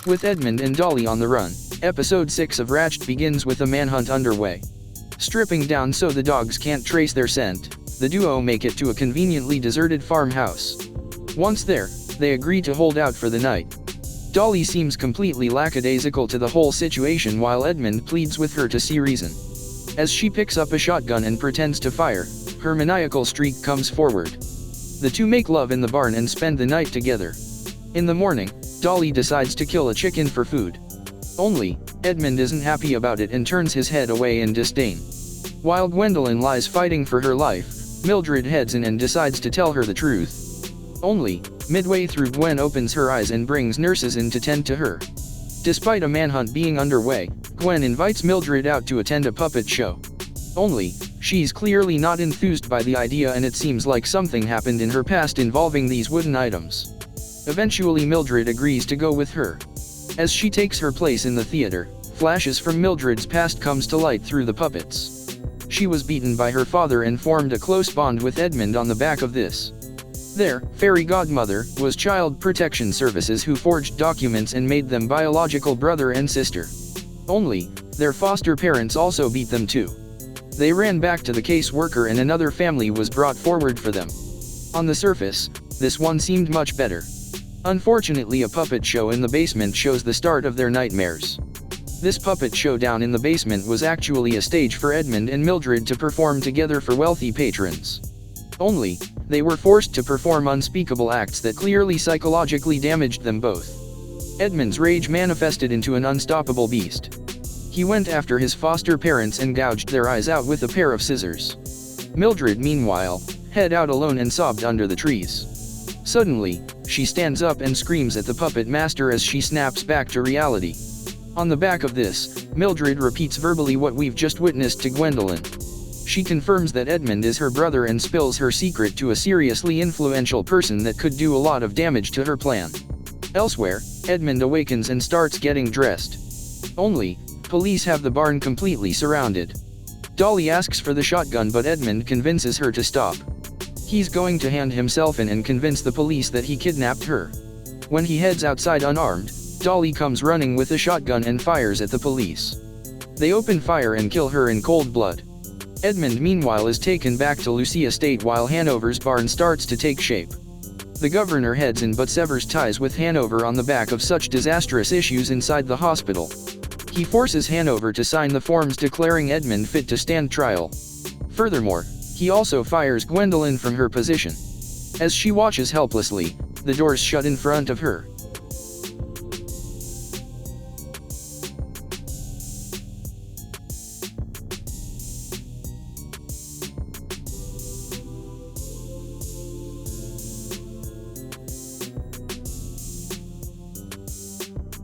With Edmund and Dolly on the run, episode 6 of Ratched begins with a manhunt underway. Stripping down so the dogs can't trace their scent, the duo make it to a conveniently deserted farmhouse. Once there, they agree to hold out for the night. Dolly seems completely lackadaisical to the whole situation while Edmund pleads with her to see reason. As she picks up a shotgun and pretends to fire, her maniacal streak comes forward. The two make love in the barn and spend the night together. In the morning, Dolly decides to kill a chicken for food. Only, Edmund isn't happy about it and turns his head away in disdain. While Gwendolyn lies fighting for her life, Mildred heads in and decides to tell her the truth. Only, midway through Gwen opens her eyes and brings nurses in to tend to her. Despite a manhunt being underway, Gwen invites Mildred out to attend a puppet show. Only, she's clearly not enthused by the idea and it seems like something happened in her past involving these wooden items. Eventually Mildred agrees to go with her. As she takes her place in the theater, flashes from Mildred's past comes to light through the puppets. She was beaten by her father and formed a close bond with Edmund on the back of this. Their fairy godmother was Child Protection Services who forged documents and made them biological brother and sister. Only, their foster parents also beat them too. They ran back to the caseworker and another family was brought forward for them. On the surface, this one seemed much better. Unfortunately, a puppet show in the basement shows the start of their nightmares. This puppet show down in the basement was actually a stage for Edmund and Mildred to perform together for wealthy patrons. Only, they were forced to perform unspeakable acts that clearly psychologically damaged them both. Edmund's rage manifested into an unstoppable beast. He went after his foster parents and gouged their eyes out with a pair of scissors. Mildred, meanwhile, hid out alone and sobbed under the trees. Suddenly, she stands up and screams at the puppet master as she snaps back to reality. On the back of this, Mildred repeats verbally what we've just witnessed to Gwendolyn. She confirms that Edmund is her brother and spills her secret to a seriously influential person that could do a lot of damage to her plan. Elsewhere, Edmund awakens and starts getting dressed. Only, police have the barn completely surrounded. Dolly asks for the shotgun but Edmund convinces her to stop. He's going to hand himself in and convince the police that he kidnapped her. When he heads outside unarmed, Dolly comes running with a shotgun and fires at the police. They open fire and kill her in cold blood. Edmund meanwhile is taken back to Lucy Estate while Hanover's barn starts to take shape. The governor heads in but severs ties with Hanover on the back of such disastrous issues inside the hospital. He forces Hanover to sign the forms declaring Edmund fit to stand trial. Furthermore, he also fires Gwendolyn from her position. As she watches helplessly, the doors shut in front of her.